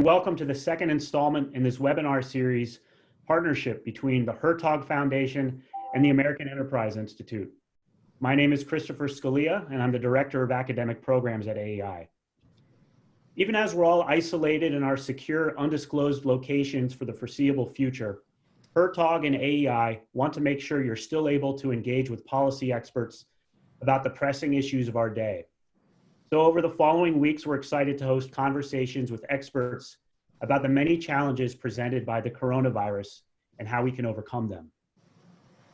welcome to the second installment in this webinar series, partnership between the Hertog Foundation and the American Enterprise Institute. My name is Christopher Scalia, and I'm the Director of Academic Programs at AEI. Even as we're all isolated in our secure, undisclosed locations for the foreseeable future, Hertog and AEI want to make sure you're still able to engage with policy experts about the pressing issues of our day. So over the following weeks, we're excited to host conversations with experts about the many challenges presented by the coronavirus and how we can overcome them.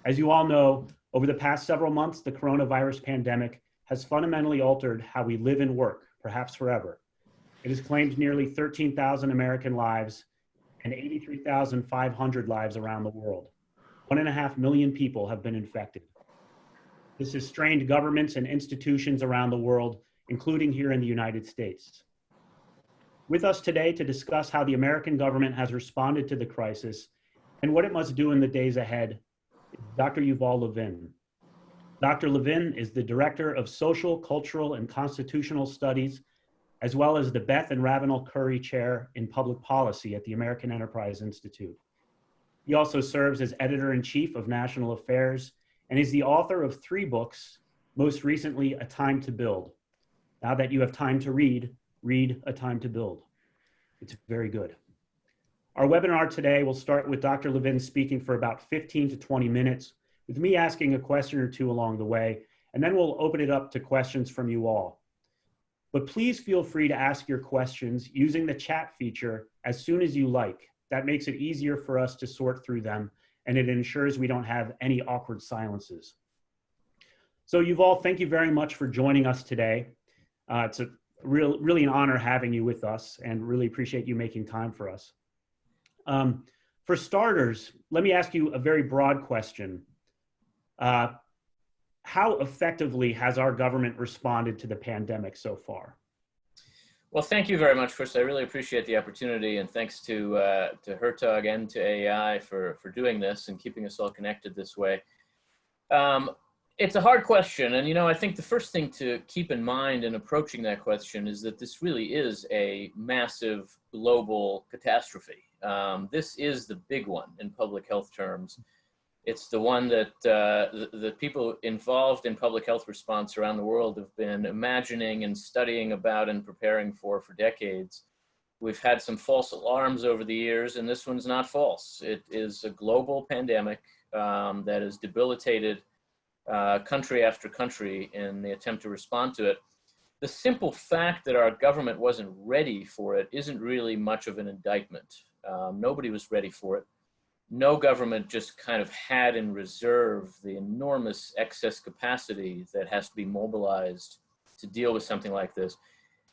As you all know, over the past several months, the coronavirus pandemic has fundamentally altered how we live and work, perhaps forever. It has claimed nearly 13,000 American lives and 83,500 lives around the world. 1.5 million people have been infected. This has strained governments and institutions around the world, including here in the United States. With us today to discuss how the American government has responded to the crisis and what it must do in the days ahead is Dr. Yuval Levin. Dr. Levin is the Director of Social, Cultural, and Constitutional Studies, as well as the Beth and Ravenel Curry Chair in Public Policy at the American Enterprise Institute. He also serves as Editor-in-Chief of National Affairs and is the author of 3 books, most recently, A Time to Build. Now that you have time to read, read A Time to Build. It's very good. Our webinar today will start with Dr. Levin speaking for about 15 to 20 minutes, with me asking a question or two along the way, and then we'll open it up to questions from you all. But please feel free to ask your questions using the chat feature as soon as you like. That makes it easier for us to sort through them, and it ensures we don't have any awkward silences. So Yuval, thank you very much for joining us today. It's really an honor having you with us, and really appreciate you making time for us. For starters, let me ask you a very broad question. How effectively has our government responded to the pandemic so far? Well, thank you very much, Chris. I really appreciate the opportunity, and thanks to Hertog and to AEI for doing this and keeping us all connected this way. It's a hard question, and I think the first thing to keep in mind in approaching that question is that this really is a massive global catastrophe. This is the big one in public health terms. It's the one that the people involved in public health response around the world have been imagining and studying about and preparing for decades. We've had some false alarms over the years, and this one's not false. It is a global pandemic that has debilitated country after country in the attempt to respond to it. The simple fact that our government wasn't ready for it isn't really much of an indictment. Nobody was ready for it. No government just kind of had in reserve the enormous excess capacity that has to be mobilized to deal with something like this.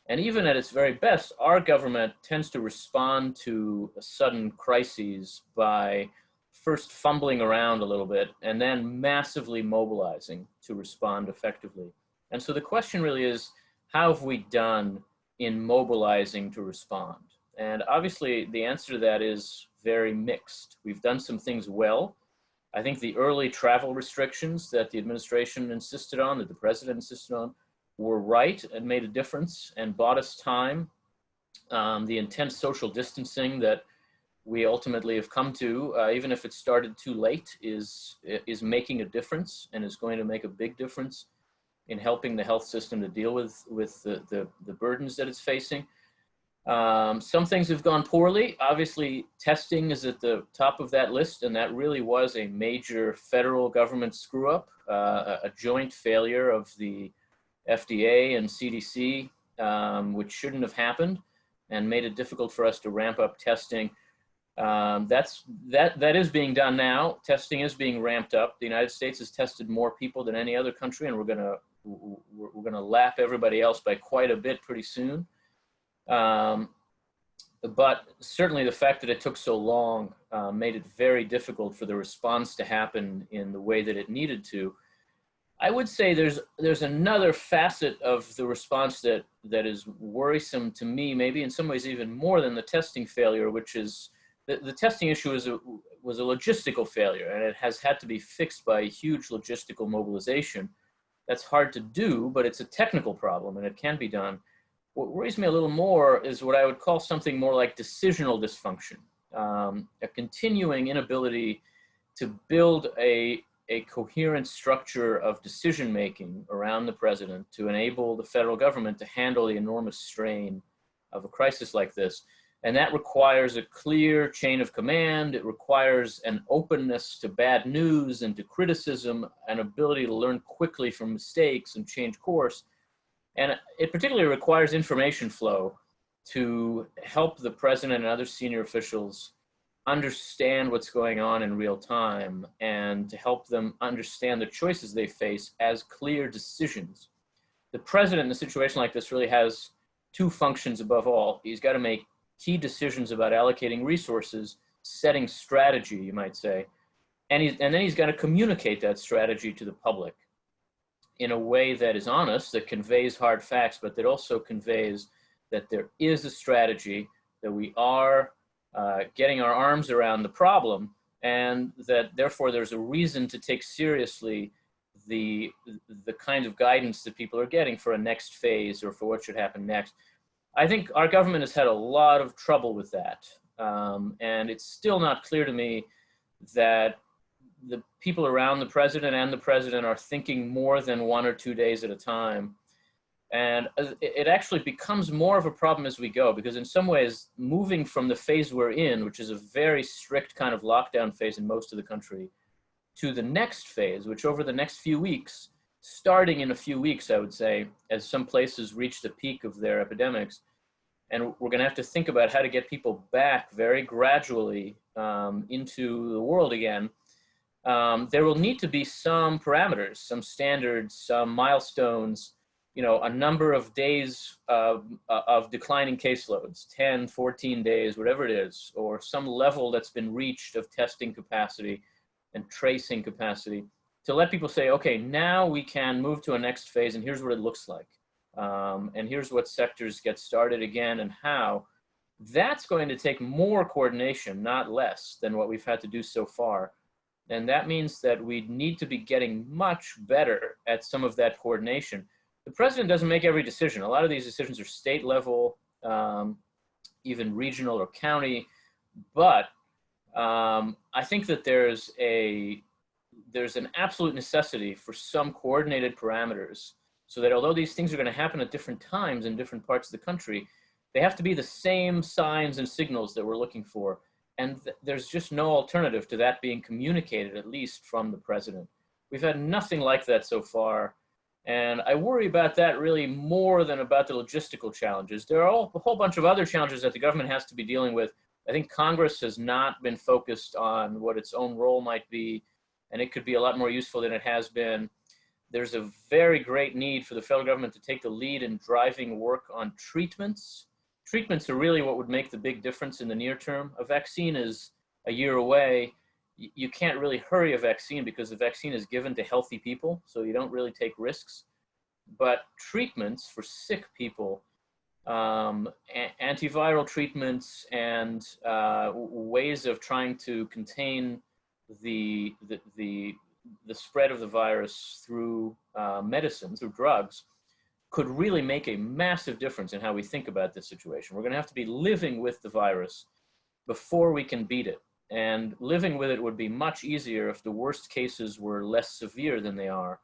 And even at its very best, our government tends to respond to sudden crises by first fumbling around a little bit and then massively mobilizing to respond effectively. And so the question really is, how have we done in mobilizing to respond? And obviously the answer to that is very mixed. We've done some things well. I think the early travel restrictions that the administration insisted on, that the president insisted on, were right and made a difference and bought us time. The intense social distancing that we ultimately have come to, even if it started too late, is making a difference and is going to make a big difference in helping the health system to deal with the burdens that it's facing. Some things have gone poorly. Obviously, testing is at the top of that list, and that really was a major federal government screw-up, a joint failure of the FDA and CDC, which shouldn't have happened and made it difficult for us to ramp up testing. That is being done now. Testing is being ramped up. The United States has tested more people than any other country, and we're gonna lap everybody else by quite a bit pretty soon. But certainly the fact that it took so long made it very difficult for the response to happen in the way that it needed to. I would say there's another facet of the response that is worrisome to me, maybe in some ways even more than the testing failure, which is the testing issue was a logistical failure, and it has had to be fixed by a huge logistical mobilization. That's hard to do, but it's a technical problem, and it can be done. What worries me a little more is what I would call something more like decisional dysfunction, a continuing inability to build a coherent structure of decision-making around the president to enable the federal government to handle the enormous strain of a crisis like this. And that requires a clear chain of command. It requires an openness to bad news and to criticism, an ability to learn quickly from mistakes and change course. And it particularly requires information flow to help the president and other senior officials understand what's going on in real time and to help them understand the choices they face as clear decisions. The president in a situation like this really has two functions above all. He's got to make key decisions about allocating resources, setting strategy, you might say, and then he's got to communicate that strategy to the public in a way that is honest, that conveys hard facts, but that also conveys that there is a strategy, that we are getting our arms around the problem, and that therefore there's a reason to take seriously the kind of guidance that people are getting for a next phase or for what should happen next. I think our government has had a lot of trouble with that. And it's still not clear to me that the people around the president and the president are thinking more than 1 or 2 days at a time. And it actually becomes more of a problem as we go, because in some ways, moving from the phase we're in, which is a very strict kind of lockdown phase in most of the country, to the next phase, which over the next few weeks, starting in a few weeks, I would say, as some places reach the peak of their epidemics, and we're going to have to think about how to get people back very gradually into the world again. There will need to be some parameters, some standards, some milestones, you know, a number of days of declining caseloads, 10, 14 days, whatever it is, or some level that's been reached of testing capacity and tracing capacity to let people say, okay, now we can move to a next phase and here's what it looks like. And here's what sectors get started again and how. That's going to take more coordination, not less, than what we've had to do so far. And that means that we need to be getting much better at some of that coordination. The president doesn't make every decision. A lot of these decisions are state level, even regional or county. But I think that there's an absolute necessity for some coordinated parameters so that although these things are going to happen at different times in different parts of the country, they have to be the same signs and signals that we're looking for. And there's just no alternative to that being communicated, at least from the president. We've had nothing like that so far. And I worry about that really more than about the logistical challenges. There are a whole bunch of other challenges that the government has to be dealing with. I think Congress has not been focused on what its own role might be, and it could be a lot more useful than it has been. There's a very great need for the federal government to take the lead in driving work on treatments. Treatments are really what would make the big difference in the near term. A vaccine is a year away. You can't really hurry a vaccine because the vaccine is given to healthy people, so you don't really take risks. But treatments for sick people, antiviral treatments and ways of trying to contain the spread of the virus through medicine, through drugs, could really make a massive difference in how we think about this situation. We're going to have to be living with the virus before we can beat it. And living with it would be much easier if the worst cases were less severe than they are.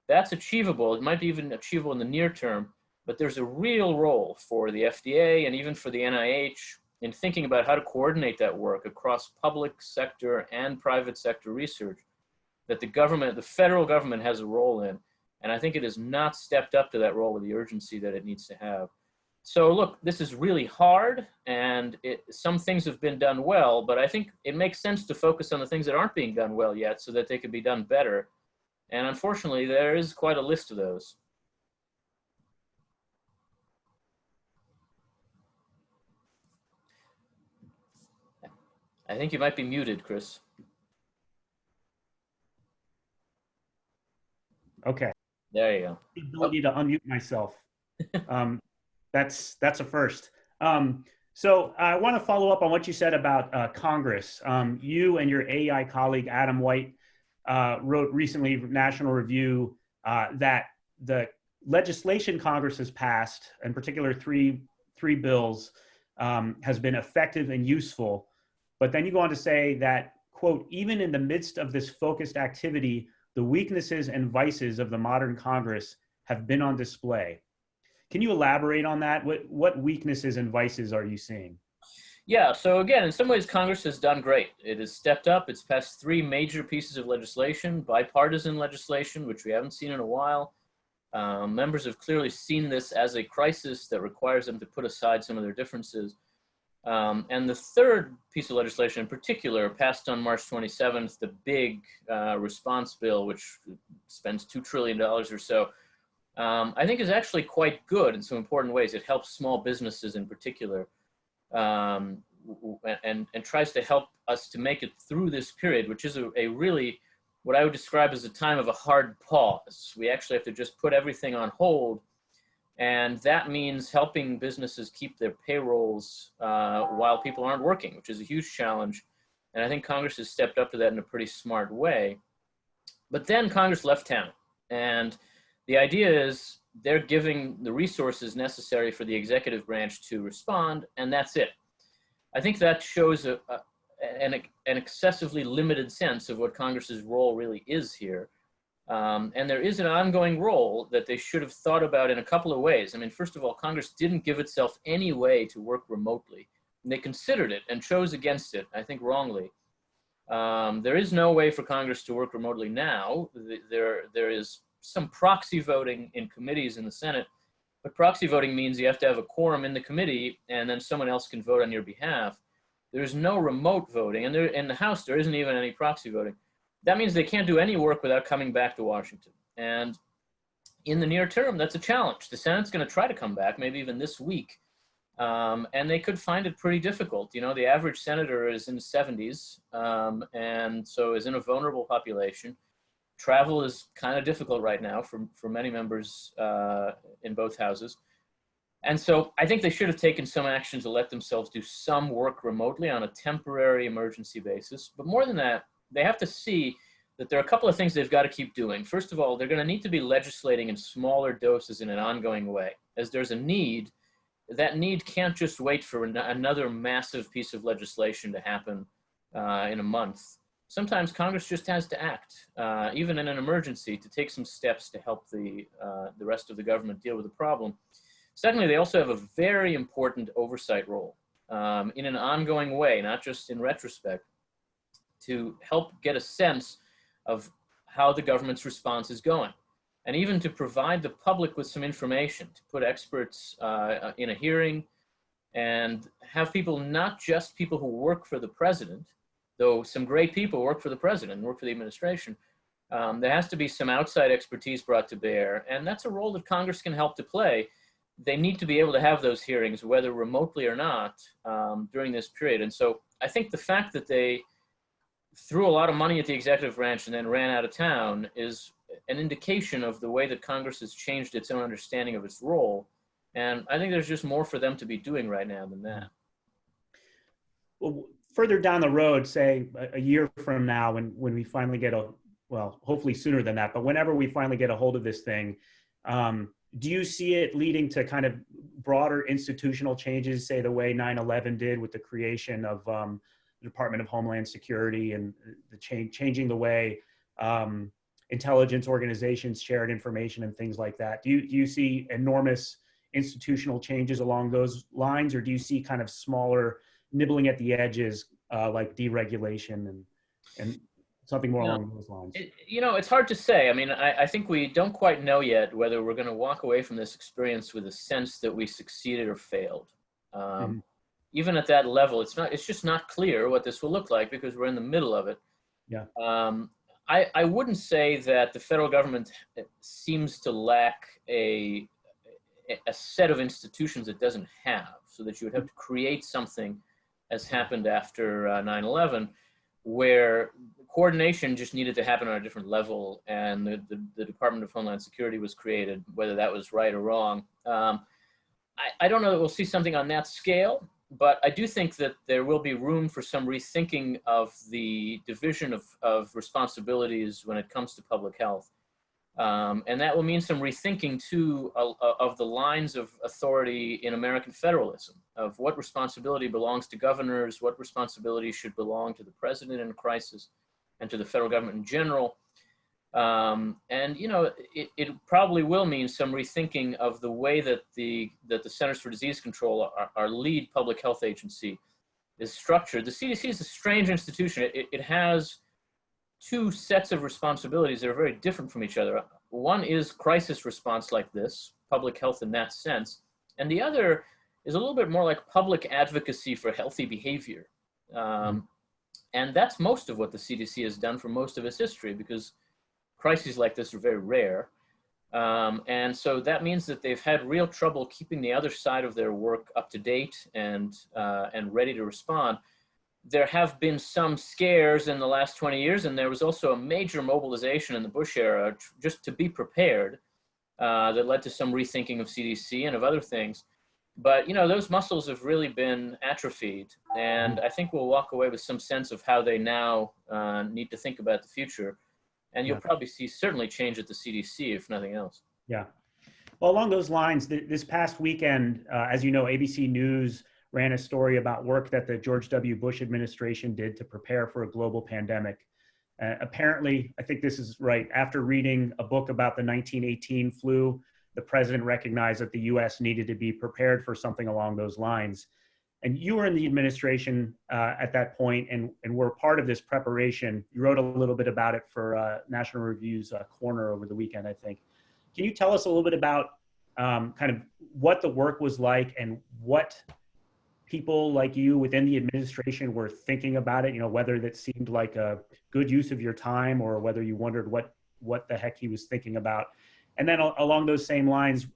That's achievable. It might be even achievable in the near term, but there's a real role for the FDA and even for the NIH in thinking about how to coordinate that work across public sector and private sector research that the government, the federal government, has a role in. And I think it has not stepped up to that role with the urgency that it needs to have. So look, this is really hard, and some things have been done well, but I think it makes sense to focus on the things that aren't being done well yet so that they could be done better. And unfortunately, there is quite a list of those. I think you might be muted, Chris. Okay. There you go. The ability to unmute myself. That's a first. So I want to follow up on what you said about Congress. You and your AEI colleague, Adam White, wrote recently, National Review, that the legislation Congress has passed, in particular three bills, has been effective and useful. But then you go on to say that, quote, even in the midst of this focused activity, the weaknesses and vices of the modern Congress have been on display. Can you elaborate on that? What weaknesses and vices are you seeing? Yeah, so again, in some ways, Congress has done great. It has stepped up. It's passed 3 major pieces of legislation, bipartisan legislation, which we haven't seen in a while. Members have clearly seen this as a crisis that requires them to put aside some of their differences. And the third piece of legislation in particular, passed on March 27th, the big response bill, which spends $2 trillion or so, I think is actually quite good in some important ways. It helps small businesses in particular, and tries to help us to make it through this period, which is a really, what I would describe as a time of a hard pause. We actually have to just put everything on hold. And that means helping businesses keep their payrolls while people aren't working, which is a huge challenge. And I think Congress has stepped up to that in a pretty smart way. But then Congress left town. And the idea is they're giving the resources necessary for the executive branch to respond, and that's it. I think that shows an excessively limited sense of what Congress's role really is here. And there is an ongoing role that they should have thought about in a couple of ways. I mean, first of all, Congress didn't give itself any way to work remotely. And they considered it and chose against it, I think wrongly. There is no way for Congress to work remotely now. There is some proxy voting in committees in the Senate, but proxy voting means you have to have a quorum in the committee and then someone else can vote on your behalf. There's no remote voting, and in the House, there isn't even any proxy voting. That means they can't do any work without coming back to Washington. And in the near term, that's a challenge. The Senate's going to try to come back, maybe even this week. And they could find it pretty difficult. You know, the average senator is in the 70s, and so is in a vulnerable population. Travel is kind of difficult right now for many members in both houses. And so I think they should have taken some action to let themselves do some work remotely on a temporary emergency basis. But more than that, they have to see that there are a couple of things they've got to keep doing. First of all, they're going to need to be legislating in smaller doses in an ongoing way. As there's a need, that need can't just wait for another massive piece of legislation to happen in a month. Sometimes Congress just has to act, even in an emergency, to take some steps to help the rest of the government deal with the problem. Secondly, they also have a very important oversight role in an ongoing way, not just in retrospect, to help get a sense of how the government's response is going, and even to provide the public with some information, to put experts in a hearing and have people, not just people who work for the president, though some great people work for the president and work for the administration. There has to be some outside expertise brought to bear, and that's a role that Congress can help to play. They need to be able to have those hearings, whether remotely or not, during this period. And so I think the fact that they threw a lot of money at the executive branch and then ran out of town is an indication of the way that Congress has changed its own understanding of its role. And I think there's just more for them to be doing right now than that. Well, further down the road, say a year from now, when we finally get well, hopefully sooner than that, but whenever we finally get a hold of this thing, do you see it leading to kind of broader institutional changes, say the way 9/11 did with the creation of the Department of Homeland Security and the changing the way intelligence organizations shared information and things like that? Do you see enormous institutional changes along those lines, or do you see kind of smaller nibbling at the edges, like deregulation and something more along those lines? It's hard to say. I mean, I think we don't quite know yet whether we're going to walk away from this experience with a sense that we succeeded or failed. Even at that level, it's just not clear what this will look like because we're in the middle of it. Yeah. I wouldn't say that the federal government seems to lack a set of institutions it doesn't have, so that you would have to create something as happened after 9/11, where coordination just needed to happen on a different level, and the Department of Homeland Security was created, whether that was right or wrong. I don't know that we'll see something on that scale, but I do think that there will be room for some rethinking of the division of responsibilities when it comes to public health. And that will mean some rethinking too of the lines of authority in American federalism, of what responsibility belongs to governors, what responsibility should belong to the president in a crisis, and to the federal government in general. And you know, it probably will mean some rethinking of the way that the Centers for Disease Control, our lead public health agency, is structured. The CDC is a strange institution. It has two sets of responsibilities that are very different from each other. One is crisis response like this, public health in that sense, and the other is a little bit more like public advocacy for healthy behavior. And that's most of what the CDC has done for most of its history, because crises like this are very rare. And so that means that they've had real trouble keeping the other side of their work up to date and ready to respond. There have been some scares in the last 20 years, and there was also a major mobilization in the Bush era just to be prepared that led to some rethinking of CDC and of other things. But, you know, those muscles have really been atrophied, and I think we'll walk away with some sense of how they now need to think about the future. And you'll probably see certainly change at the CDC, if nothing else. Yeah. Well, along those lines, this past weekend, as you know, ABC News ran a story about work that the George W. Bush administration did to prepare for a global pandemic. Apparently, I think this is right, after reading a book about the 1918 flu, the president recognized that the US needed to be prepared for something along those lines. And you were in the administration at that point and were part of this preparation. You wrote a little bit about it for National Review's Corner over the weekend, I think. Can you tell us a little bit about kind of what the work was like and what people like you within the administration were thinking about it, you know, whether that seemed like a good use of your time or whether you wondered what the heck he was thinking about? And then along those same lines,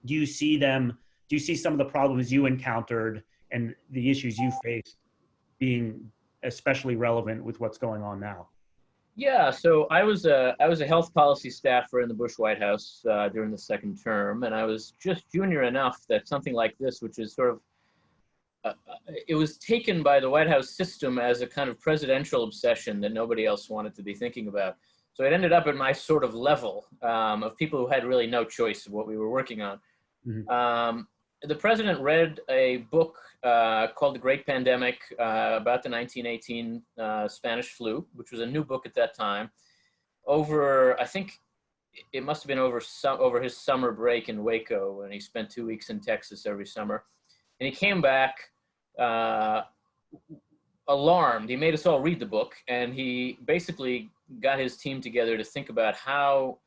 do you see some of the problems you encountered and the issues you faced being especially relevant with what's going on now? Yeah, so I was a health policy staffer in the Bush White House during the second term, and I was just junior enough that something like this, which is sort of it was taken by the White House system as a kind of presidential obsession that nobody else wanted to be thinking about. So it ended up at my sort of level of people who had really no choice of what we were working on. Mm-hmm. The president read a book called The Great Pandemic about the 1918 Spanish flu, which was a new book at that time. I think it must have been over his summer break in Waco, and he spent 2 weeks in Texas every summer. And he came back alarmed. He made us all read the book, and he basically got his team together to think about how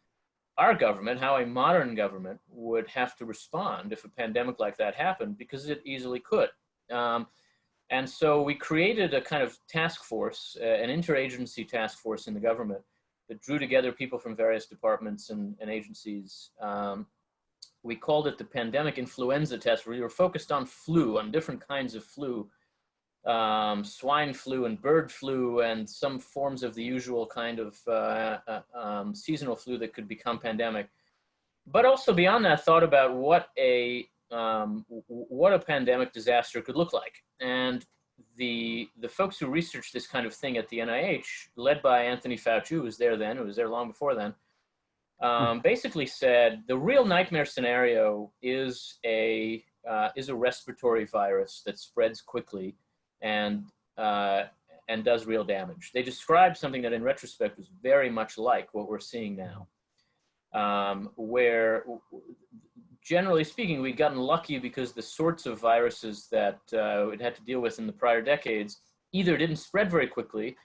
our government, how a modern government would have to respond if a pandemic like that happened, because it easily could. And so we created a kind of task force, an interagency task force in the government that drew together people from various departments and agencies. We called it the Pandemic Influenza Test, where we were focused on flu, on different kinds of flu, swine flu and bird flu, and some forms of the usual kind of seasonal flu that could become pandemic. But also beyond that, thought about what a pandemic disaster could look like. And the folks who researched this kind of thing at the NIH, led by Anthony Fauci, who was there then, who was there long before then, basically said the real nightmare scenario is a respiratory virus that spreads quickly and does real damage. They described something that in retrospect was very much like what we're seeing now, where generally speaking, we'd gotten lucky because the sorts of viruses that it had to deal with in the prior decades either didn't spread very quickly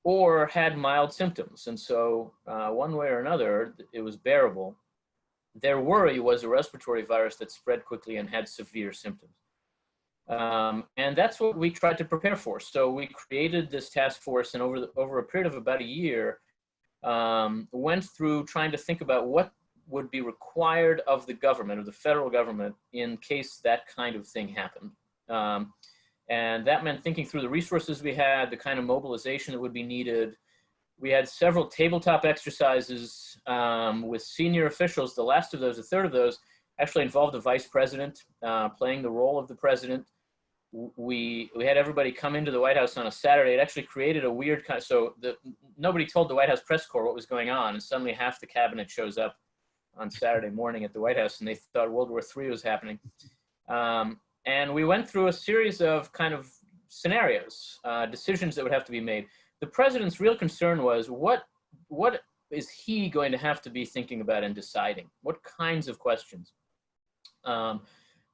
or had mild symptoms. And so one way or another, it was bearable. Their worry was a respiratory virus that spread quickly and had severe symptoms. And that's what we tried to prepare for. So we created this task force, and over a period of about a year, went through trying to think about what would be required of the government, of the federal government, in case that kind of thing happened. And that meant thinking through the resources we had, the kind of mobilization that would be needed. We had several tabletop exercises with senior officials. The last of those, a third of those, actually involved the vice president playing the role of the president. we had everybody come into the White House on a Saturday. It actually created a weird kind of, so nobody told the White House press corps what was going on, and suddenly half the cabinet shows up on Saturday morning at the White House, and they thought World War III was happening. And we went through a series of kind of scenarios, decisions that would have to be made. The president's real concern was what is he going to have to be thinking about and deciding? What kinds of questions?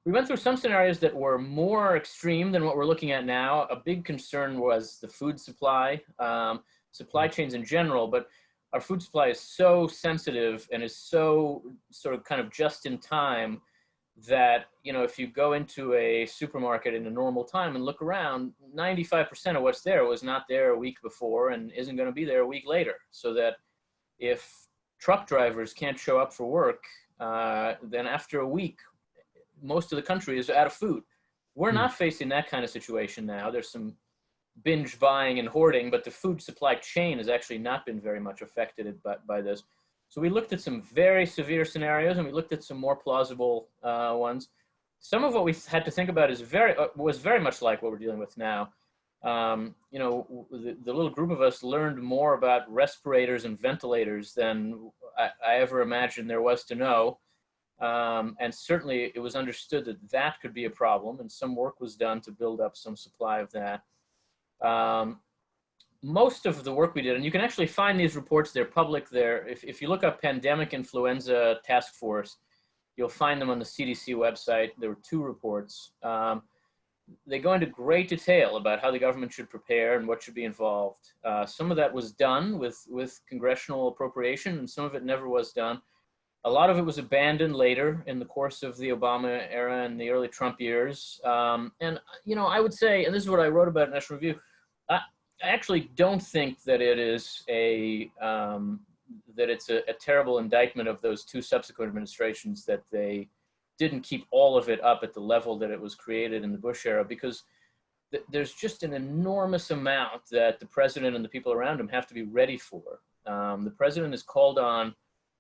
We went through some scenarios that were more extreme than what we're looking at now. A big concern was the food supply, supply chains in general, but our food supply is so sensitive and is so sort of kind of just in time that, you know, if you go into a supermarket in a normal time and look around, 95% of what's there was not there a week before and isn't going to be there a week later. So that if truck drivers can't show up for work, then after a week, most of the country is out of food. We're not facing that kind of situation now. There's some binge buying and hoarding, but the food supply chain has actually not been very much affected by this. So we looked at some very severe scenarios, and we looked at some more plausible ones. Some of what we had to think about was very much like what we're dealing with now. You know, the little group of us learned more about respirators and ventilators than I ever imagined there was to know. And certainly it was understood that that could be a problem, and some work was done to build up some supply of that. Most of the work we did, and you can actually find these reports, they're public there. If you look up Pandemic Influenza Task Force, you'll find them on the CDC website. There were 2 reports. They go into great detail about how the government should prepare and what should be involved. Some of that was done with congressional appropriation, and some of it never was done. A lot of it was abandoned later in the course of the Obama era and the early Trump years. And, you know, I would say, and this is what I wrote about in National Review, I actually don't think that it is that it's a terrible indictment of those 2 subsequent administrations that they didn't keep all of it up at the level that it was created in the Bush era, because there's just an enormous amount that the president and the people around him have to be ready for. The president is called on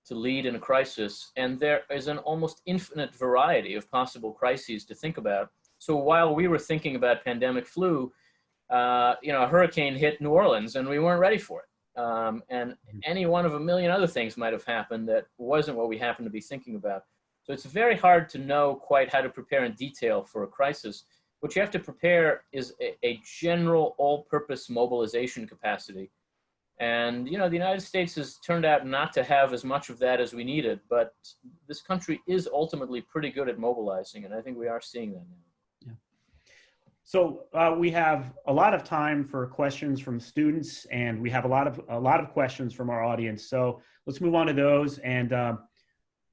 to lead in a crisis, and there is an almost infinite variety of possible crises to think about. So while we were thinking about pandemic flu, you know, a hurricane hit New Orleans and we weren't ready for it. And any one of a million other things might have happened that wasn't what we happened to be thinking about. So it's very hard to know quite how to prepare in detail for a crisis. What you have to prepare is a general all-purpose mobilization capacity. And, you know, the United States has turned out not to have as much of that as we needed, but this country is ultimately pretty good at mobilizing, and I think we are seeing that now. So we have a lot of time for questions from students, and we have a lot of questions from our audience. So let's move on to those. And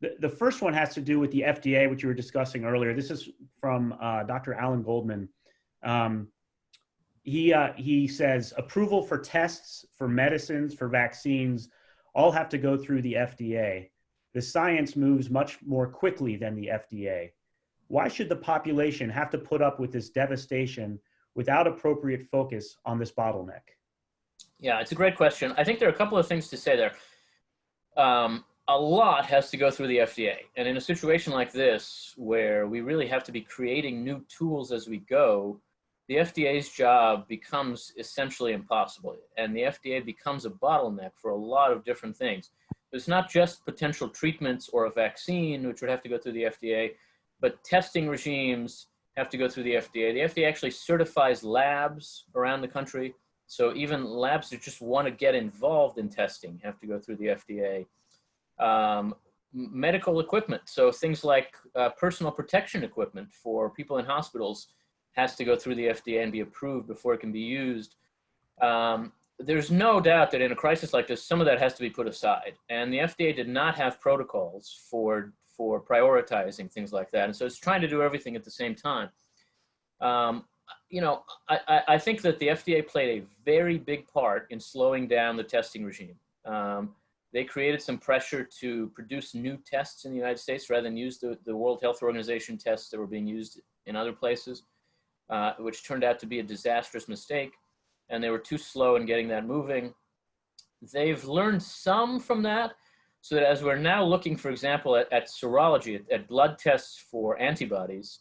the first one has to do with the FDA, which you were discussing earlier. This is from Dr. Alan Goldman. He says, approval for tests, for medicines, for vaccines, all have to go through the FDA. The science moves much more quickly than the FDA. Why should the population have to put up with this devastation without appropriate focus on this bottleneck? Yeah, it's a great question. I think there are a couple of things to say there. A lot has to go through the FDA. And in a situation like this, where we really have to be creating new tools as we go, the FDA's job becomes essentially impossible. And the FDA becomes a bottleneck for a lot of different things. It's not just potential treatments or a vaccine, which would have to go through the FDA, but testing regimes have to go through the FDA. The FDA actually certifies labs around the country. So even labs that just want to get involved in testing have to go through the FDA. Medical equipment, so things like personal protection equipment for people in hospitals has to go through the FDA and be approved before it can be used. There's no doubt that in a crisis like this, some of that has to be put aside. And the FDA did not have protocols for prioritizing things like that. And so it's trying to do everything at the same time. You know, I think that the FDA played a very big part in slowing down the testing regime. They created some pressure to produce new tests in the United States rather than use the World Health Organization tests that were being used in other places, which turned out to be a disastrous mistake. And they were too slow in getting that moving. They've learned some from that, so that as we're now looking, for example, at serology, at blood tests for antibodies,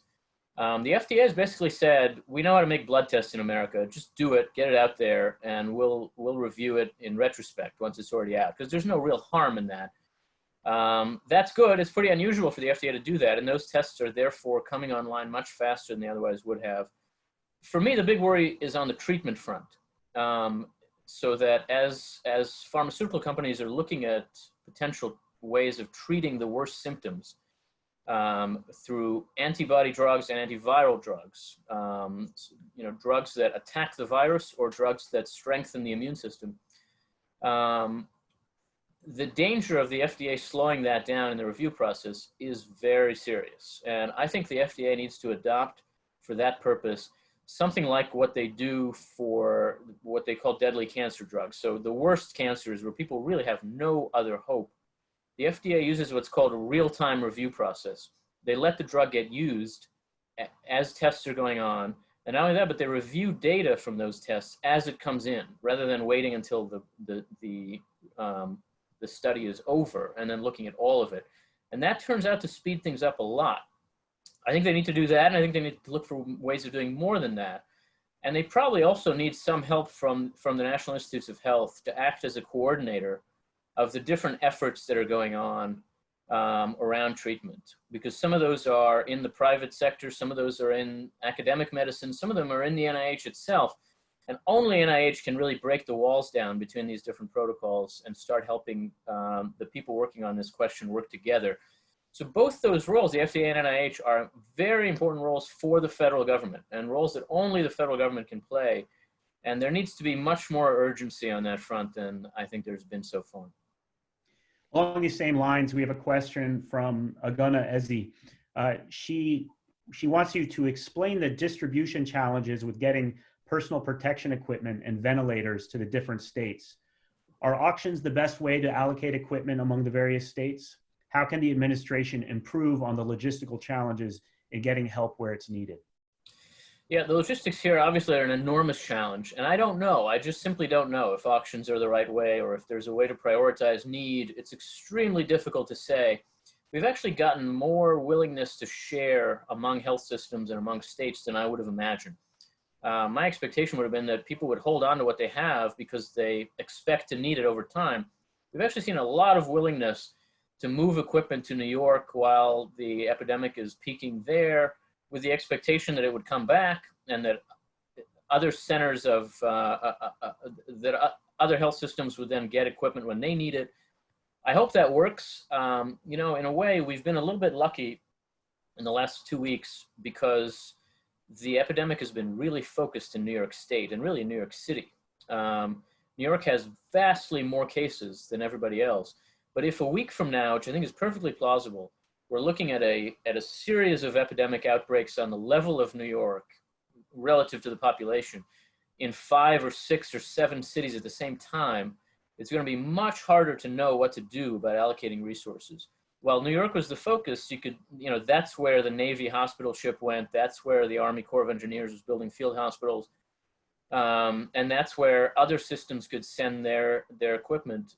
The FDA has basically said, we know how to make blood tests in America. Just do it, get it out there, and we'll review it in retrospect once it's already out, because there's no real harm in that. That's good. It's pretty unusual for the FDA to do that, and those tests are therefore coming online much faster than they otherwise would have. For me, the big worry is on the treatment front, so that as pharmaceutical companies are looking at potential ways of treating the worst symptoms, through antibody drugs and antiviral drugs, drugs that attack the virus or drugs that strengthen the immune system. The danger of the FDA slowing that down in the review process is very serious. And I think the FDA needs to adopt, for that purpose, something like what they do for what they call deadly cancer drugs. So the worst cancers where people really have no other hope, the FDA uses what's called a real-time review process. They let the drug get used as tests are going on. And not only that, but they review data from those tests as it comes in, rather than waiting until the study is over and then looking at all of it. And that turns out to speed things up a lot. I think they need to do that, and I think they need to look for ways of doing more than that. And they probably also need some help from the National Institutes of Health to act as a coordinator of the different efforts that are going on around treatment, because some of those are in the private sector, some of those are in academic medicine, some of them are in the NIH itself, and only NIH can really break the walls down between these different protocols and start helping the people working on this question work together. So both those roles, the FDA and NIH, are very important roles for the federal government, and roles that only the federal government can play. And there needs to be much more urgency on that front than I think there's been so far. Along these same lines, we have a question from Aguna Ezi. She wants you to explain the distribution challenges with getting personal protection equipment and ventilators to the different states. Are auctions the best way to allocate equipment among the various states? How can the administration improve on the logistical challenges in getting help where it's needed? Yeah, the logistics here obviously are an enormous challenge, and I don't know. I just simply don't know if auctions are the right way or if there's a way to prioritize need. It's extremely difficult to say. We've actually gotten more willingness to share among health systems and among states than I would have imagined. My expectation would have been that people would hold on to what they have because they expect to need it over time. We've actually seen a lot of willingness to move equipment to New York while the epidemic is peaking there, with the expectation that it would come back and that other centers of, other health systems would then get equipment when they need it. I hope that works. In a way, we've been a little bit lucky in the last 2 weeks because the epidemic has been really focused in New York State and really in New York City. New York has vastly more cases than everybody else. But if a week from now, which I think is perfectly plausible, we're looking at a series of epidemic outbreaks on the level of New York relative to the population in 5 or 6 or 7 cities at the same time, it's going to be much harder to know what to do about allocating resources. While New York was the focus, that's where the Navy hospital ship went. That's where the Army Corps of Engineers was building field hospitals. And that's where other systems could send their equipment.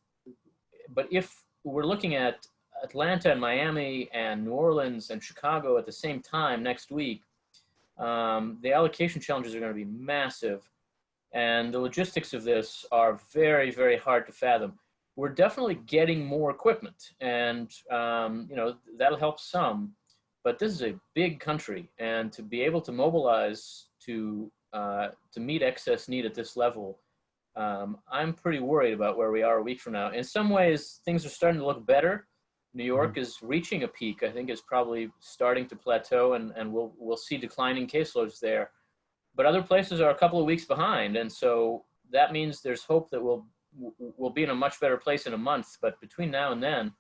But if we're looking at Atlanta and Miami and New Orleans and Chicago at the same time next week, the allocation challenges are going to be massive. And the logistics of this are very, very hard to fathom. We're definitely getting more equipment, and that'll help some. But this is a big country, and to be able to mobilize to meet excess need at this level, I'm pretty worried about where we are a week from now. In some ways, things are starting to look better. New York is reaching a peak. I think is probably starting to plateau, and we'll see declining caseloads there. But other places are a couple of weeks behind, and so that means there's hope that we'll be in a much better place in a month. But between now and then,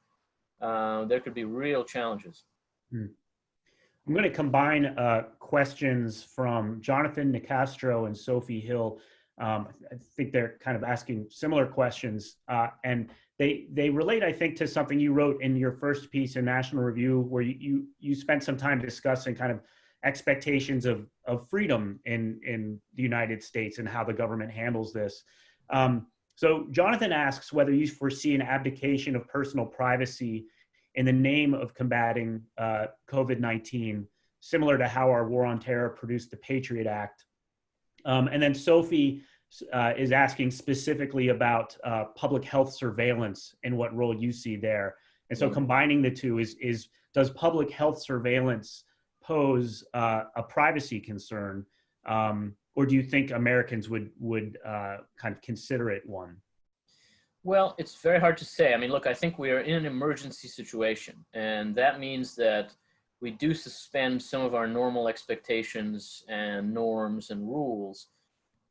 there could be real challenges. I'm going to combine questions from Jonathan Nicastro and Sophie Hill. I think they're kind of asking similar questions, and they relate, I think, to something you wrote in your first piece in National Review, where you spent some time discussing kind of expectations of freedom in the United States and how the government handles this. So Jonathan asks whether you foresee an abdication of personal privacy in the name of combating COVID-19, similar to how our war on terror produced the Patriot Act. And then Sophie is asking specifically about public health surveillance and what role you see there. And so combining the two is does public health surveillance pose a privacy concern, or do you think Americans would kind of consider it one? Well, it's very hard to say. I mean, look, I think we are in an emergency situation, and that means that we do suspend some of our normal expectations and norms and rules.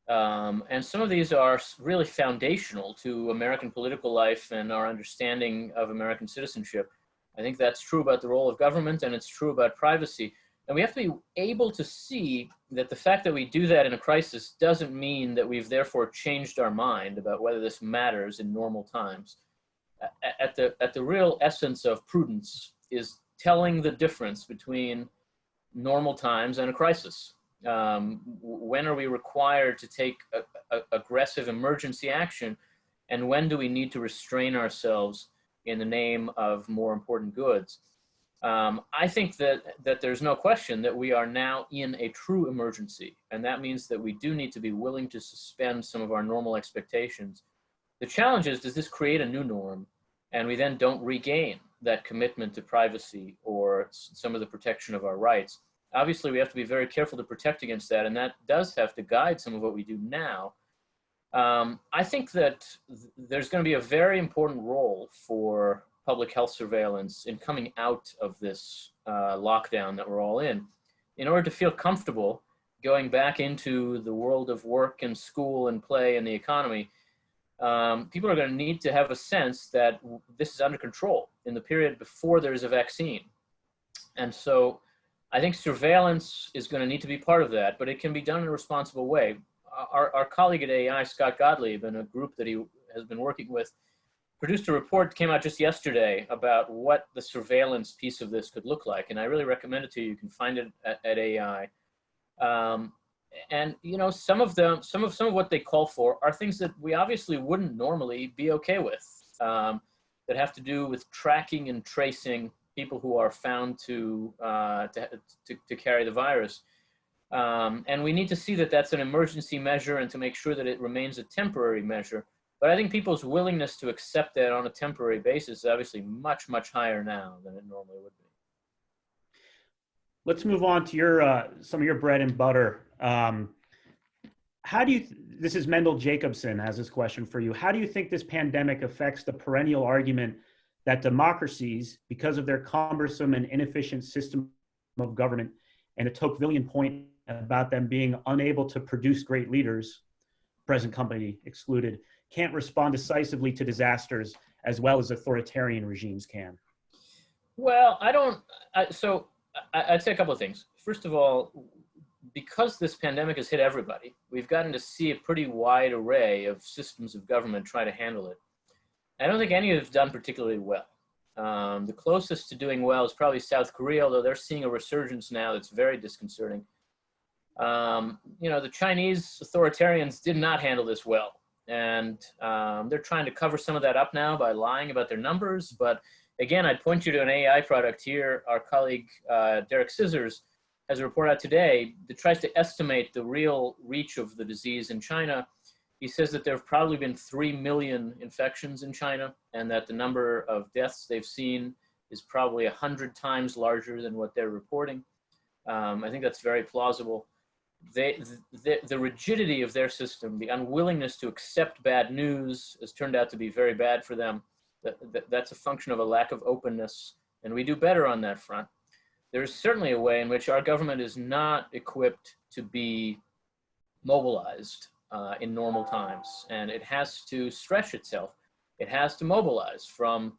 And some of these are really foundational to American political life and our understanding of American citizenship. I think that's true about the role of government, and it's true about privacy. And we have to be able to see that the fact that we do that in a crisis doesn't mean that we've therefore changed our mind about whether this matters in normal times. At the real essence of prudence is telling the difference between normal times and a crisis. When are we required to take aggressive emergency action, and when do we need to restrain ourselves in the name of more important goods? I think that there's no question that we are now in a true emergency, and that means that we do need to be willing to suspend some of our normal expectations. The challenge is, does this create a new norm, and we then don't regain that commitment to privacy or some of the protection of our rights? Obviously, we have to be very careful to protect against that, and that does have to guide some of what we do now. I think that there's going to be a very important role for public health surveillance in coming out of this lockdown that we're all in order to feel comfortable going back into the world of work and school and play and the economy. People are going to need to have a sense that this is under control in the period before there's a vaccine. And so I think surveillance is going to need to be part of that, but it can be done in a responsible way. Our colleague at AEI, Scott Gottlieb, and a group that he has been working with, produced a report that came out just yesterday about what the surveillance piece of this could look like. And I really recommend it to you. You can find it at AEI. And you know, some of what they call for are things that we obviously wouldn't normally be okay with, that have to do with tracking and tracing people who are found to carry the virus. And we need to see that that's an emergency measure and to make sure that it remains a temporary measure. But I think people's willingness to accept that on a temporary basis is obviously much, much higher now than it normally would be. Let's move on to your some of your bread and butter. How do you, this is Mendel Jacobson has this question for you. How do you think this pandemic affects the perennial argument that democracies, because of their cumbersome and inefficient system of government and the Tocquevillian point about them being unable to produce great leaders, present company excluded, can't respond decisively to disasters as well as authoritarian regimes can? Well, I'd say a couple of things. First of all, because this pandemic has hit everybody, we've gotten to see a pretty wide array of systems of government try to handle it. I don't think any have done particularly well. The closest to doing well is probably South Korea, although they're seeing a resurgence now that's very disconcerting. You know, the Chinese authoritarians did not handle this well. And they're trying to cover some of that up now by lying about their numbers. But again, I'd point you to an AI product here. Our colleague, Derek Scissors, has a report out today that tries to estimate the real reach of the disease in China. He says that there have probably been 3 million infections in China, and that the number of deaths they've seen is probably 100 times larger than what they're reporting. I think that's very plausible. The rigidity of their system, the unwillingness to accept bad news has turned out to be very bad for them. That's a function of a lack of openness, and we do better on that front. There's certainly a way in which our government is not equipped to be mobilized in normal times, and it has to stretch itself. It has to mobilize from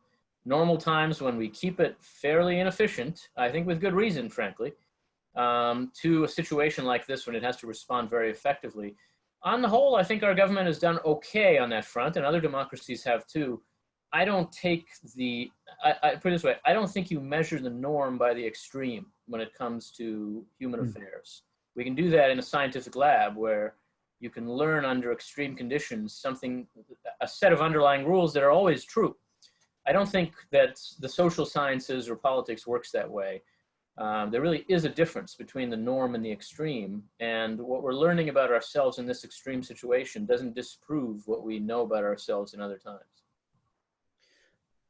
normal times when we keep it fairly inefficient, I think with good reason, frankly, to a situation like this when it has to respond very effectively. On the whole, I think our government has done okay on that front, and other democracies have too. I don't take I put it this way, I don't think you measure the norm by the extreme when it comes to human affairs. We can do that in a scientific lab where you can learn under extreme conditions a set of underlying rules that are always true. I don't think that the social sciences or politics works that way. There really is a difference between the norm and the extreme. And what we're learning about ourselves in this extreme situation doesn't disprove what we know about ourselves in other times.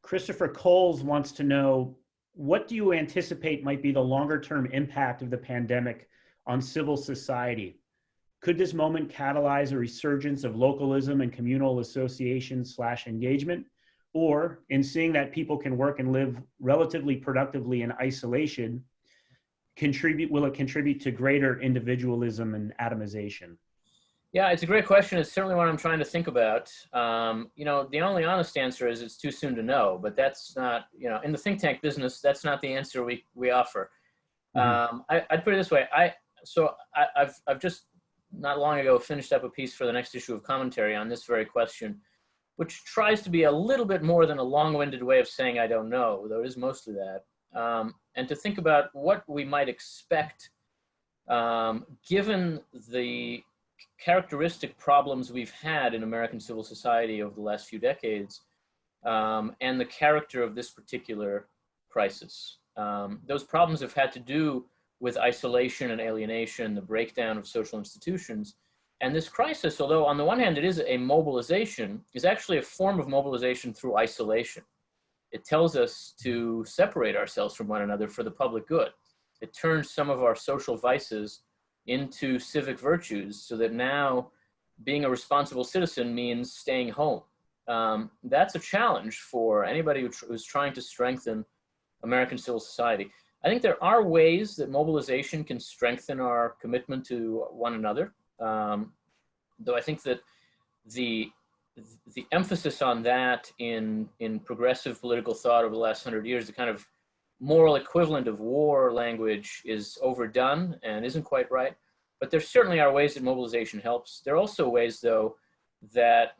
Christopher Coles wants to know, what do you anticipate might be the longer-term impact of the pandemic on civil society? Could this moment catalyze a resurgence of localism and communal association/engagement? Or, in seeing that people can work and live relatively productively in isolation, will it contribute to greater individualism and atomization? Yeah, it's a great question. It's certainly what I'm trying to think about. You know, the only honest answer is it's too soon to know, but that's not, you know, in the think tank business, that's not the answer we offer. Mm-hmm. I'd put it this way. I've just not long ago finished up a piece for the next issue of Commentary on this very question, which tries to be a little bit more than a long-winded way of saying I don't know, though it is mostly that, and to think about what we might expect given the characteristic problems we've had in American civil society over the last few decades, and the character of this particular crisis. Those problems have had to do with isolation and alienation, the breakdown of social institutions. And this crisis, although on the one hand it is a mobilization, is actually a form of mobilization through isolation. It tells us to separate ourselves from one another for the public good. It turns some of our social vices into civic virtues, so that now being a responsible citizen means staying home. That's a challenge for anybody who's trying to strengthen American civil society. I think there are ways that mobilization can strengthen our commitment to one another. Though I think that the emphasis on that in progressive political thought over the last 100 years, the kind of moral equivalent of war language, is overdone and isn't quite right. But there certainly are ways that mobilization helps. There are also ways, though, that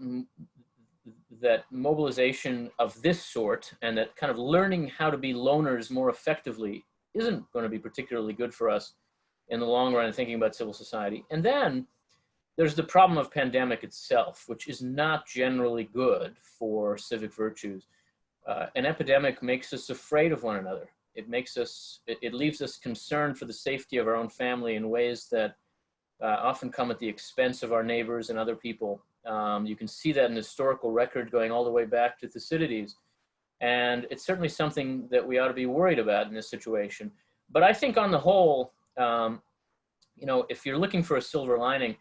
mobilization of this sort, and that kind of learning how to be loners more effectively, isn't going to be particularly good for us in the long run in thinking about civil society. And then there's the problem of pandemic itself, which is not generally good for civic virtues. An epidemic makes us afraid of one another. It leaves us concerned for the safety of our own family in ways that often come at the expense of our neighbors and other people. You can see that in the historical record going all the way back to Thucydides. And it's certainly something that we ought to be worried about in this situation. But I think on the whole, you know, if you're looking for a silver lining,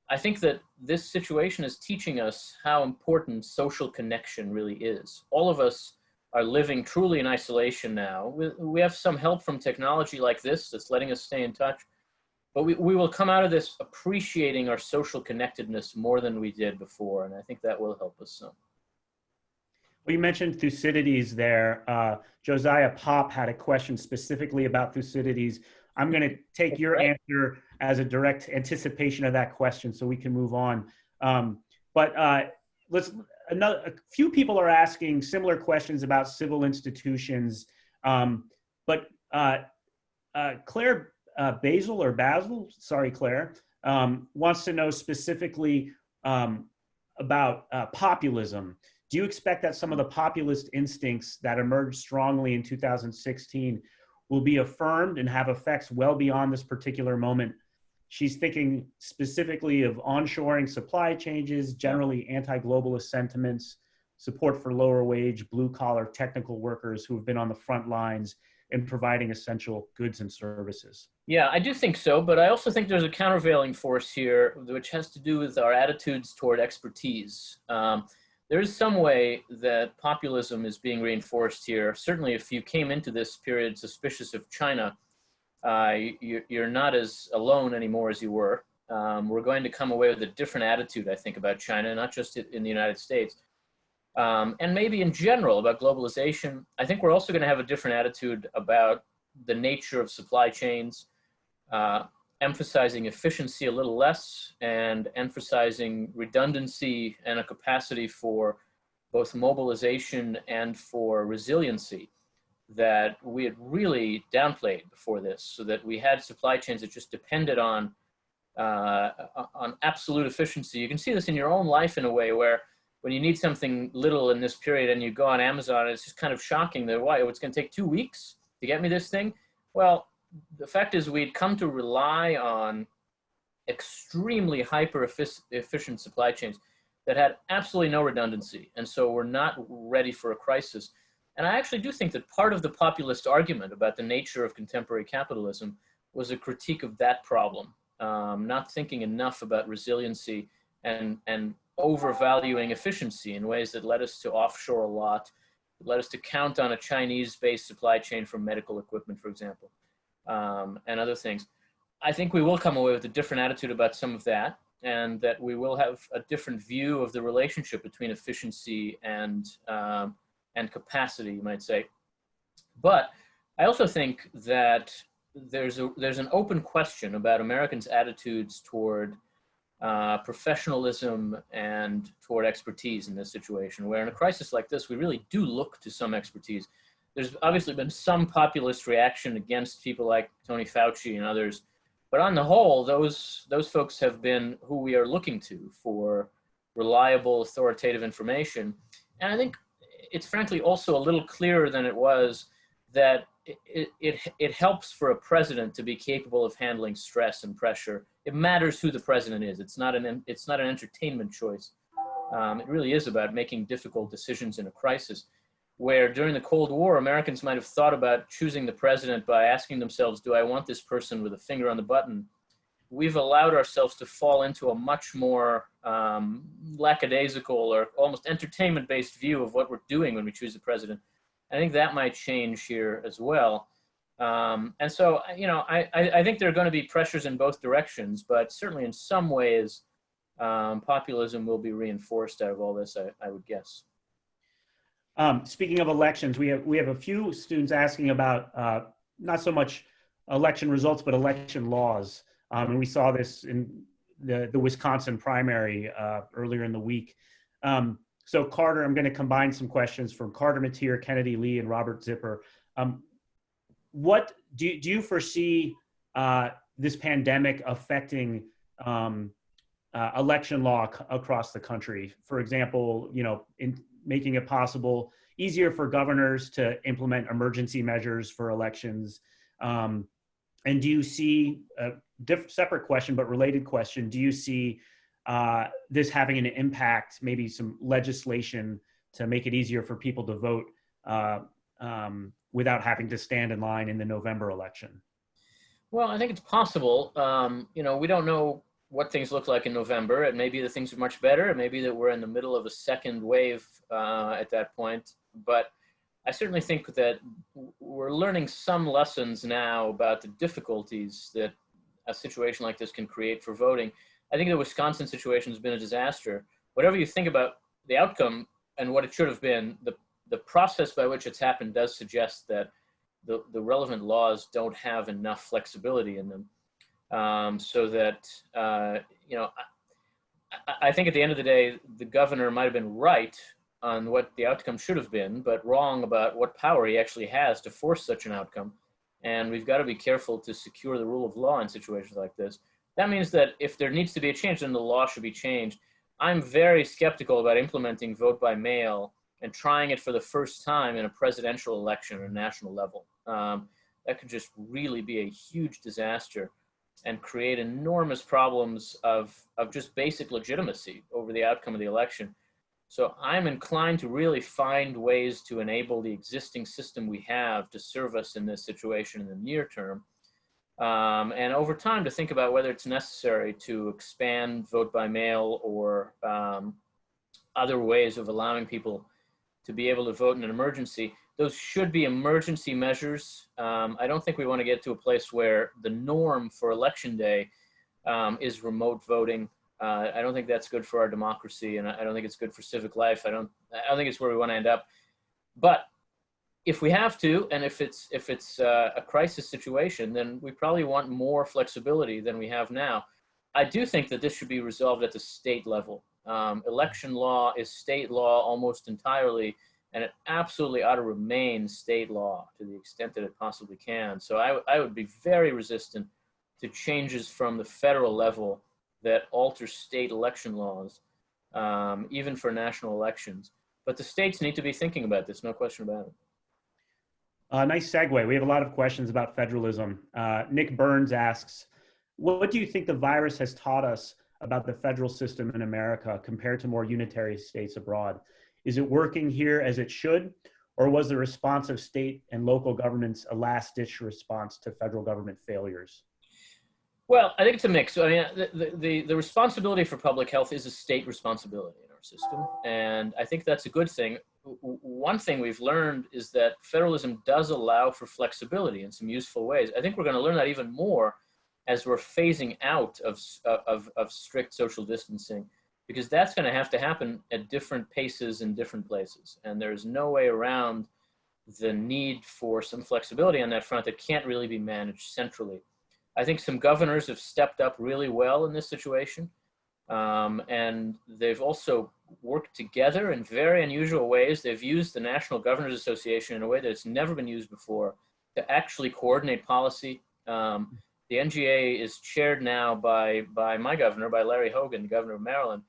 I think that this situation is teaching us how important social connection really is. All of us are living truly in isolation now. We have some help from technology like this that's letting us stay in touch, but we will come out of this appreciating our social connectedness more than we did before, and I think that will help us some. Well, you mentioned Thucydides there. Josiah Pop had a question specifically about Thucydides. I'm going to take your answer as a direct anticipation of that question, so we can move on. A few people are asking similar questions about civil institutions, but Claire Basil, sorry, Claire, wants to know specifically about populism. Do you expect that some of the populist instincts that emerged strongly in 2016 will be affirmed and have effects well beyond this particular moment? She's thinking specifically of onshoring supply changes, generally anti-globalist sentiments, support for lower wage, blue-collar technical workers who have been on the front lines in providing essential goods and services. Yeah, I do think so, but I also think there's a countervailing force here, which has to do with our attitudes toward expertise. There is some way that populism is being reinforced here. Certainly, if you came into this period suspicious of China, you're not as alone anymore as you were. We're going to come away with a different attitude, I think, about China, not just in the United States. And maybe in general about globalization. I think we're also going to have a different attitude about the nature of supply chains, emphasizing efficiency a little less and emphasizing redundancy and a capacity for both mobilization and for resiliency that we had really downplayed before this, so that we had supply chains that just depended on absolute efficiency. You can see this in your own life in a way where when you need something little in this period and you go on Amazon, it's just kind of shocking that, why, it's going to take 2 weeks to get me this thing? Well, the fact is we'd come to rely on extremely hyper-efficient supply chains that had absolutely no redundancy. And so we're not ready for a crisis. And I actually do think that part of the populist argument about the nature of contemporary capitalism was a critique of that problem, not thinking enough about resiliency and overvaluing efficiency in ways that led us to offshore a lot, led us to count on a Chinese-based supply chain for medical equipment, for example, and other things. I think we will come away with a different attitude about some of that, and that we will have a different view of the relationship between efficiency and capacity, you might say. But I also think that there's an open question about Americans' attitudes toward professionalism and toward expertise in this situation, where in a crisis like this, we really do look to some expertise. There's obviously been some populist reaction against people like Tony Fauci and others, but on the whole, those folks have been who we are looking to for reliable, authoritative information. And I think it's frankly also a little clearer than it was that it helps for a president to be capable of handling stress and pressure. It matters who the president is. It's not an entertainment choice. It really is about making difficult decisions in a crisis, where during the Cold War, Americans might have thought about choosing the president by asking themselves, do I want this person with a finger on the button? We've allowed ourselves to fall into a much more lackadaisical or almost entertainment-based view of what we're doing when we choose the president. I think that might change here as well. And so, you know, I think there are going to be pressures in both directions, but certainly in some ways, populism will be reinforced out of all this, I would guess. Speaking of elections, we have a few students asking about not so much election results, but election laws. And we saw this in the Wisconsin primary earlier in the week. So Carter, I'm going to combine some questions from Carter Mateer, Kennedy Lee, and Robert Zipper. What do you foresee this pandemic affecting election law across the country? For example, you know, in making it easier for governors to implement emergency measures for elections. And do you see a separate question, but related question, do you see this having an impact, maybe some legislation to make it easier for people to vote without having to stand in line in the November election? Well, I think it's possible. You know, we don't know what things look like in November. It may be that things are much better. It may be that we're in the middle of a second wave at that point. But I certainly think that we're learning some lessons now about the difficulties that a situation like this can create for voting. I think the Wisconsin situation has been a disaster. Whatever you think about the outcome and what it should have been, the process by which it's happened does suggest that the relevant laws don't have enough flexibility in them. So that, you know, I think at the end of the day, the governor might have been right on what the outcome should have been, but wrong about what power he actually has to force such an outcome. And we've got to be careful to secure the rule of law in situations like this. That means that if there needs to be a change, then the law should be changed. I'm very skeptical about implementing vote by mail and trying it for the first time in a presidential election at a national level. That could just really be a huge disaster and create enormous problems of just basic legitimacy over the outcome of the election. So I'm inclined to really find ways to enable the existing system we have to serve us in this situation in the near term. And over time to think about whether it's necessary to expand vote by mail or other ways of allowing people to be able to vote in an emergency. Those should be emergency measures. I don't think we want to get to a place where the norm for election day is remote voting. I don't think that's good for our democracy, and I don't think it's good for civic life. I don't think it's where we want to end up. But if we have to, and if it's a crisis situation, then we probably want more flexibility than we have now. I do think that this should be resolved at the state level. Election law is state law almost entirely, and it absolutely ought to remain state law to the extent that it possibly can. So I would be very resistant to changes from the federal level that alter state election laws, even for national elections. But the states need to be thinking about this, no question about it. Nice segue. We have a lot of questions about federalism. Nick Burns asks, what do you think the virus has taught us about the federal system in America compared to more unitary states abroad? Is it working here as it should, or was the response of state and local governments a last-ditch response to federal government failures? Well, I think it's a mix. I mean, the responsibility for public health is a state responsibility in our system, and I think that's a good thing. One thing we've learned is that federalism does allow for flexibility in some useful ways. I think we're going to learn that even more as we're phasing out of strict social distancing, because that's going to have to happen at different paces in different places, and there's no way around the need for some flexibility on that front that can't really be managed centrally. I think some governors have stepped up really well in this situation, and they've also worked together in very unusual ways. They've used the National Governors Association in a way that's never been used before to actually coordinate policy. The NGA is chaired now by my governor, by Larry Hogan, the governor of Maryland,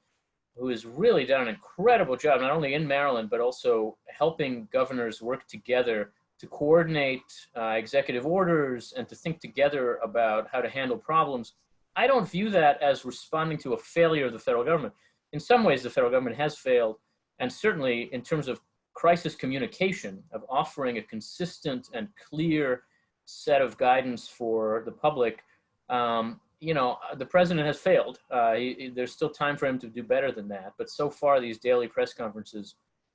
who has really done an incredible job, not only in Maryland, but also helping governors work together to coordinate executive orders and to think together about how to handle problems. I don't view that as responding to a failure of the federal government. In some ways, the federal government has failed, and certainly in terms of crisis communication, of offering a consistent and clear set of guidance for the public, the president has failed. There's still time for him to do better than that, but so far these daily press conferences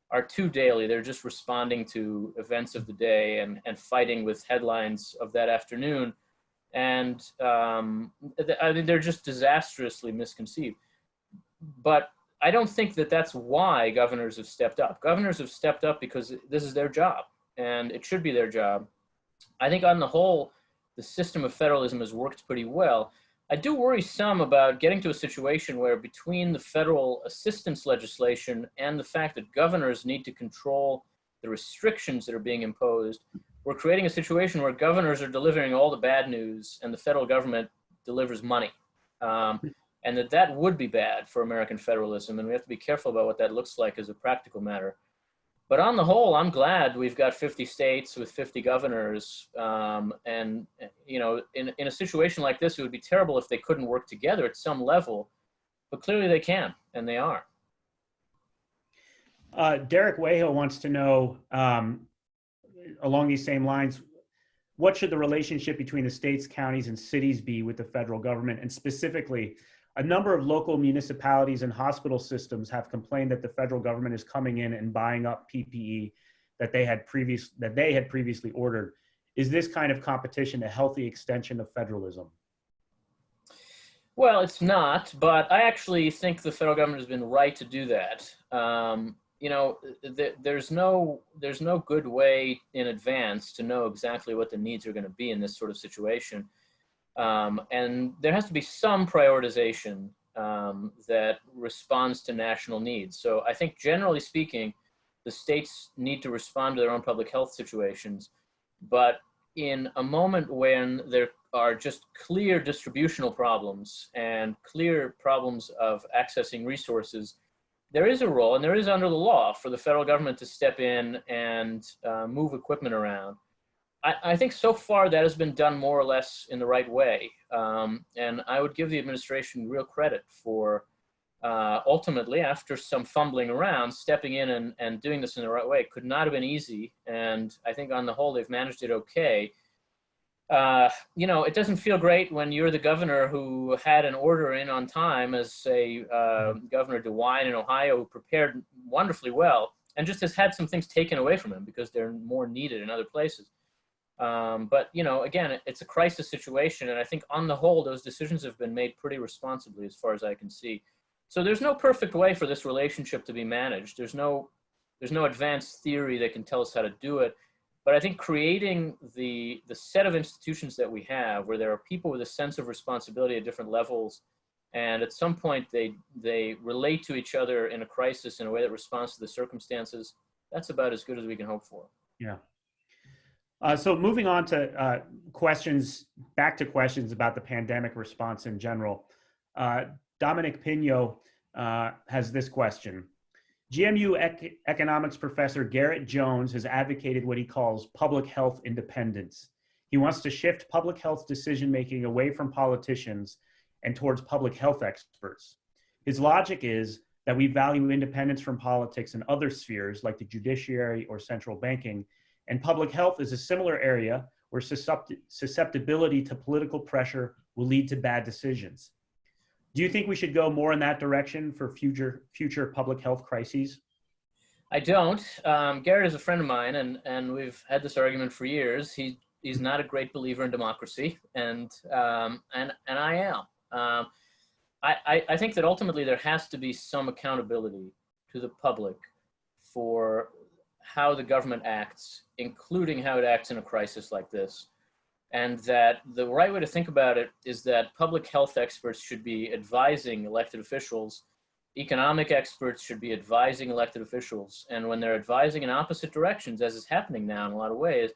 are too daily. They're just responding to events of the day and fighting with headlines of that afternoon. And I mean, they're just disastrously misconceived. But I don't think that that's why governors have stepped up. Governors have stepped up because this is their job, and it should be their job. I think on the whole, the system of federalism has worked pretty well. I do worry some about getting to a situation where between the federal assistance legislation and the fact that governors need to control the restrictions that are being imposed, we're creating a situation where governors are delivering all the bad news and the federal government delivers money. And that would be bad for American federalism, and we have to be careful about what that looks like as a practical matter. But on the whole, I'm glad we've got 50 states with 50 governors. And, in a situation like this, it would be terrible if they couldn't work together at some level. But clearly they can, and they are. Derek Wayhill wants to know, along these same lines, what should the relationship between the states, counties, and cities be with the federal government? And specifically, a number of local municipalities and hospital systems have complained that the federal government is coming in and buying up PPE that they had previously ordered. Is this kind of competition a healthy extension of federalism? Well, it's not, but I actually think the federal government has been right to do that. There's no good way in advance to know exactly what the needs are going to be in this sort of situation. And there has to be some prioritization that responds to national needs. So I think generally speaking, the states need to respond to their own public health situations. But in a moment when there are just clear distributional problems and clear problems of accessing resources, there is a role, and there is under the law, for the federal government to step in and move equipment around. I think so far that has been done more or less in the right way. And I would give the administration real credit for ultimately, after some fumbling around, stepping in and doing this in the right way. It could not have been easy. And I think on the whole, they've managed it okay. It doesn't feel great when you're the governor who had an order in on time, as say Governor DeWine in Ohio, who prepared wonderfully well and just has had some things taken away from him because they're more needed in other places. But again, it's a crisis situation, and I think on the whole, those decisions have been made pretty responsibly as far as I can see. So there's no perfect way for this relationship to be managed. There's no advanced theory that can tell us how to do it. But I think creating the set of institutions that we have, where there are people with a sense of responsibility at different levels, and at some point they relate to each other in a crisis in a way that responds to the circumstances, that's about as good as we can hope for. Yeah. So moving on to questions about the pandemic response in general. Dominic Pino has this question. GMU economics professor Garrett Jones has advocated what he calls public health independence. He wants to shift public health decision-making away from politicians and towards public health experts. His logic is that we value independence from politics in other spheres like the judiciary or central banking, and public health is a similar area where susceptibility to political pressure will lead to bad decisions. Do you think we should go more in that direction for future public health crises? I don't. Garrett is a friend of mine, and we've had this argument for years. He's not a great believer in democracy, and I am. I think that ultimately there has to be some accountability to the public for how the government acts, including how it acts in a crisis like this. And that the right way to think about it is that public health experts should be advising elected officials. Economic experts should be advising elected officials. And when they're advising in opposite directions, as is happening now in a lot of ways,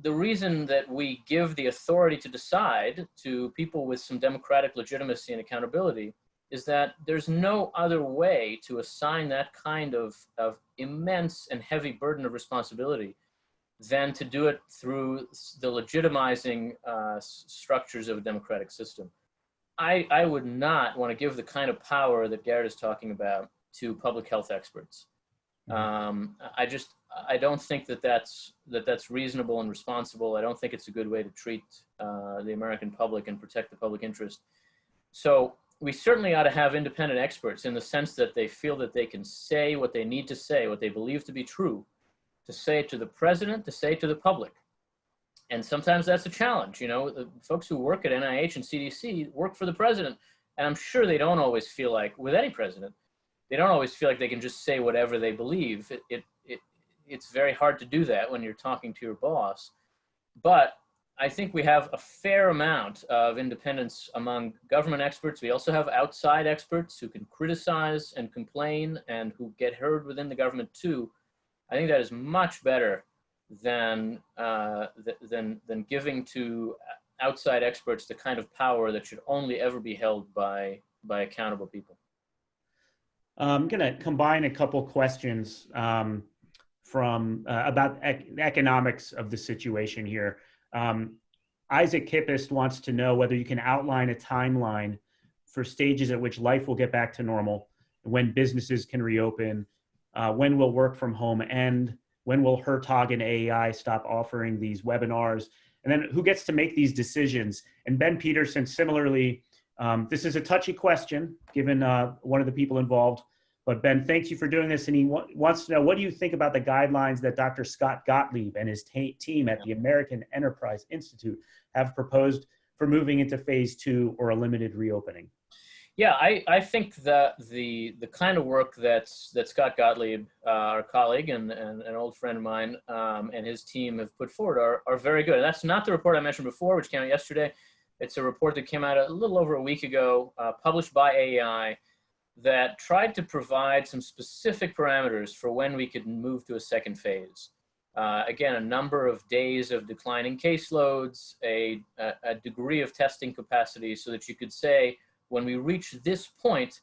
the reason that we give the authority to decide to people with some democratic legitimacy and accountability is that there's no other way to assign that kind of immense and heavy burden of responsibility than to do it through the legitimizing structures of a democratic system. I would not want to give the kind of power that Garrett is talking about to public health experts. I don't think that's reasonable and responsible. I don't think it's a good way to treat the American public and protect the public interest. So we certainly ought to have independent experts in the sense that they feel that they can say what they need to say, what they believe to be true, to say to the president, to say to the public. And sometimes that's a challenge. You know, the folks who work at NIH and CDC work for the president, and I'm sure they don't always feel like, with any president, they don't always feel like they can just say whatever they believe. It's very hard to do that when you're talking to your boss. But I think we have a fair amount of independence among government experts. We also have outside experts who can criticize and complain and who get heard within the government too. I think that is much better than giving to outside experts the kind of power that should only ever be held by accountable people. I'm going to combine a couple questions from about economics of the situation here. Isaac Kippist wants to know whether you can outline a timeline for stages at which life will get back to normal, when businesses can reopen, when will work from home end, when will Hertog and AEI stop offering these webinars, and then who gets to make these decisions? And Ben Peterson, similarly, this is a touchy question given one of the people involved, but Ben, thank you for doing this. And he wants to know, what do you think about the guidelines that Dr. Scott Gottlieb and his team at the American Enterprise Institute have proposed for moving into phase 2 or a limited reopening? Yeah, I think that the kind of work that Scott Gottlieb, our colleague and an old friend of mine, and his team have put forward are very good. And that's not the report I mentioned before, which came out yesterday. It's a report that came out a little over a week ago, published by AEI, that tried to provide some specific parameters for when we could move to a second phase. Again, a number of days of declining caseloads, a degree of testing capacity, so that you could say, when we reach this point,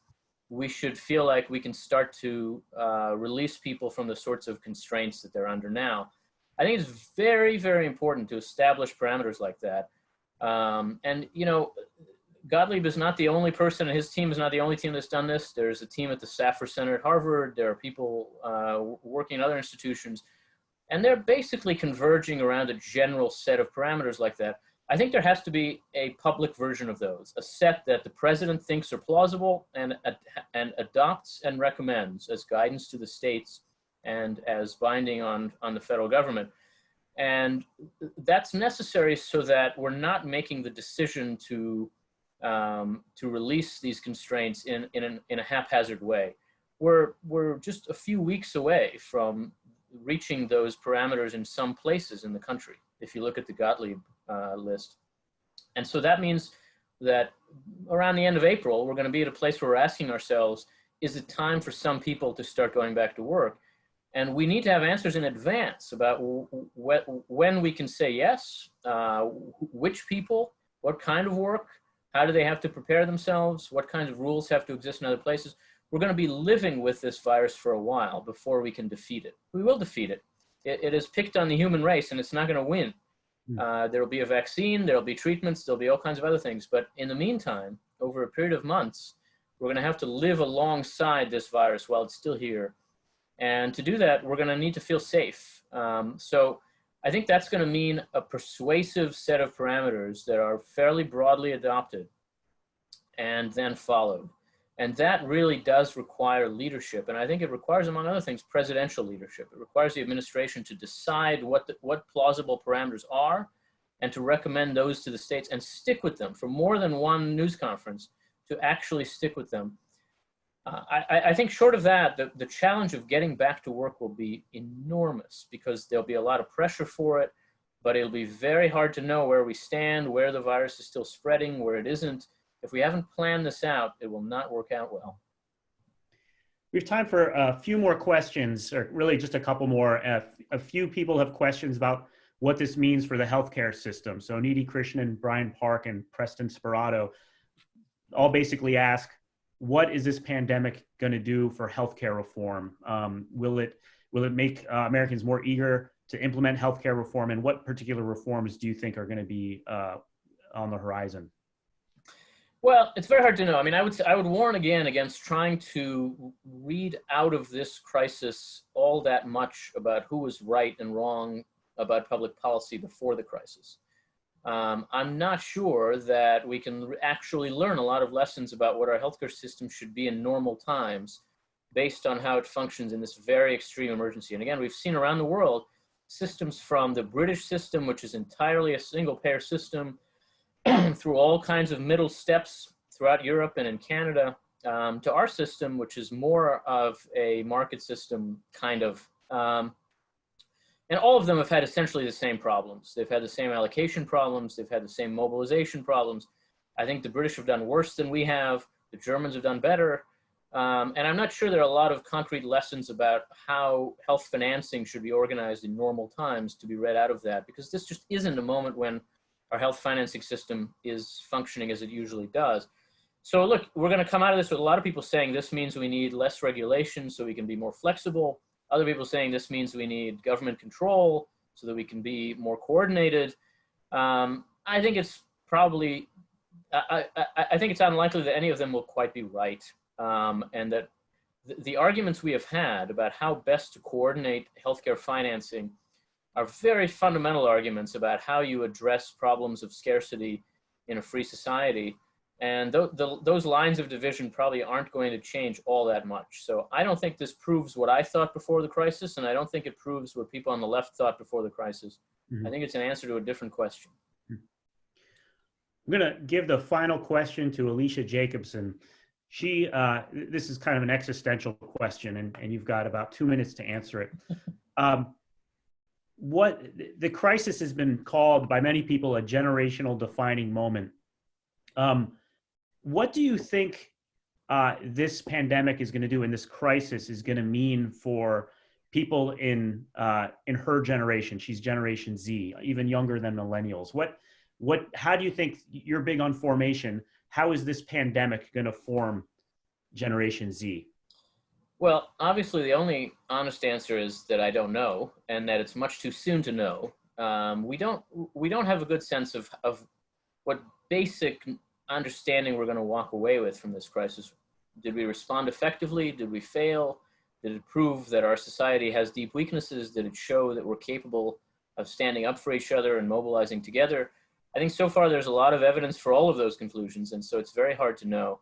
we should feel like we can start to release people from the sorts of constraints that they're under now. I think it's very, very important to establish parameters like that. And, you know, Gottlieb is not the only person, and his team is not the only team that's done this. There's a team at the Saffer Center at Harvard. There are people working in other institutions, and they're basically converging around a general set of parameters like that. I think there has to be a public version of those, a set that the president thinks are plausible and adopts and recommends as guidance to the states and as binding on the federal government. And that's necessary so that we're not making the decision to release these constraints in a haphazard way. We're just a few weeks away from reaching those parameters in some places in the country, if you look at the Gottlieb list. And so that means that around the end of April, we're going to be at a place where we're asking ourselves, is it time for some people to start going back to work? And we need to have answers in advance about when we can say yes, which people, what kind of work, how do they have to prepare themselves, what kinds of rules have to exist in other places. we're going to be living with this virus for a while before we can defeat it. We will defeat it. It has picked on the human race, and it's not going to win. There will be a vaccine, there will be treatments, there'll be all kinds of other things. But in the meantime, over a period of months, we're going to have to live alongside this virus while it's still here. And to do that, we're going to need to feel safe. So I think that's going to mean a persuasive set of parameters that are fairly broadly adopted and then followed. And that really does require leadership. And I think it requires, among other things, presidential leadership. It requires the administration to decide what plausible parameters are and to recommend those to the states and stick with them for more than one news conference, to actually stick with them. I think short of that, the challenge of getting back to work will be enormous, because there'll be a lot of pressure for it, but it'll be very hard to know where we stand, where the virus is still spreading, where it isn't. If we haven't planned this out, it will not work out well. We have time for a few more questions, or really just a couple more. A few people have questions about what this means for the healthcare system. So Nidhi Krishnan, Brian Park, and Preston Sperato all basically ask, what is this pandemic going to do for healthcare reform? Will it make Americans more eager to implement healthcare reform? And what particular reforms do you think are going to be on the horizon? Well, it's very hard to know. I mean, I would warn again against trying to read out of this crisis all that much about who was right and wrong about public policy before the crisis. I'm not sure that we can actually learn a lot of lessons about what our healthcare system should be in normal times based on how it functions in this very extreme emergency. And again, we've seen around the world systems from the British system, which is entirely a single payer system, through all kinds of middle steps throughout Europe and in Canada, to our system, which is more of a market system kind of. And all of them have had essentially the same problems. They've had the same allocation problems. They've had the same mobilization problems. I think the British have done worse than we have. The Germans have done better. And I'm not sure there are a lot of concrete lessons about how health financing should be organized in normal times to be read out of that, because this just isn't a moment when our health financing system is functioning as it usually does. So look, we're going to come out of this with a lot of people saying this means we need less regulation so we can be more flexible. Other people saying this means we need government control so that we can be more coordinated. I think it's probably, I think it's unlikely that any of them will quite be right. And that the arguments we have had about how best to coordinate healthcare financing are very fundamental arguments about how you address problems of scarcity in a free society. And those lines of division probably aren't going to change all that much. So I don't think this proves what I thought before the crisis, and I don't think it proves what people on the left thought before the crisis. Mm-hmm. I think it's an answer to a different question. I'm going to give the final question to Alicia Jacobson. This is kind of an existential question, and you've got about 2 minutes to answer it. What the crisis has been called by many people a generational defining moment. What do you think this pandemic is going to do, and this crisis is going to mean for people in her generation? She's Generation Z, even younger than millennials. How do you think, you're big on formation, how is this pandemic going to form Generation Z? Well, obviously the only honest answer is that I don't know, and that it's much too soon to know. We don't have a good sense of what basic understanding we're going to walk away with from this crisis. Did we respond effectively? Did we fail? Did it prove that our society has deep weaknesses? Did it show that we're capable of standing up for each other and mobilizing together? I think so far there's a lot of evidence for all of those conclusions, and so it's very hard to know.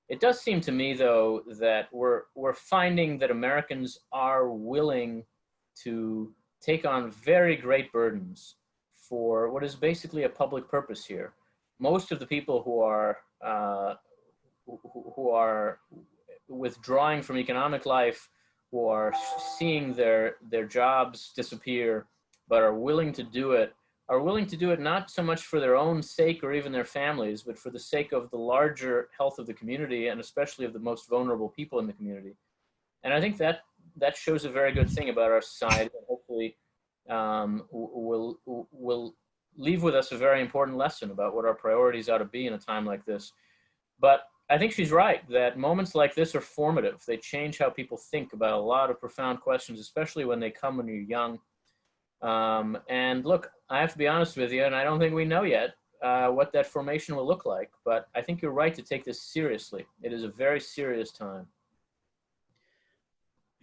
It does seem to me, though, that we're finding that Americans are willing to take on very great burdens for what is basically a public purpose here. Most of the people who are withdrawing from economic life, who are seeing their jobs disappear, but are willing to do it not so much for their own sake or even their families, but for the sake of the larger health of the community, and especially of the most vulnerable people in the community. And I think that shows a very good thing about our society, and hopefully will leave with us a very important lesson about what our priorities ought to be in a time like this. But I think she's right that moments like this are formative. They change how people think about a lot of profound questions, especially when they come when you're young. And look, I have to be honest with you, and I don't think we know yet what that formation will look like, but I think you're right to take this seriously. It is a very serious time.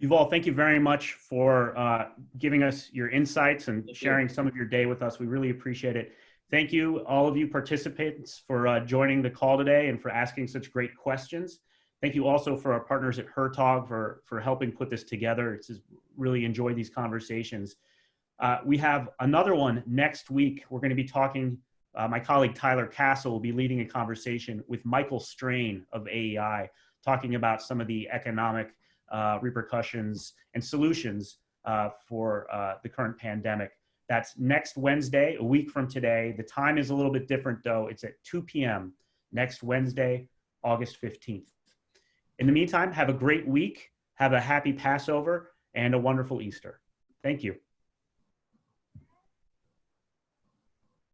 Yuval, thank you very much for giving us your insights and sharing some of your day with us. We really appreciate it. Thank you, all of you participants, for joining the call today and for asking such great questions. Thank you also for our partners at Hertog for helping put this together. It's just really enjoyed these conversations. We have another one next week. We're going to be talking, my colleague Tyler Castle will be leading a conversation with Michael Strain of AEI, talking about some of the economic repercussions and solutions for the current pandemic. That's next Wednesday, a week from today. The time is a little bit different though. It's at 2 p.m. next Wednesday, August 15th. In the meantime, have a great week, have a happy Passover, and a wonderful Easter. Thank you.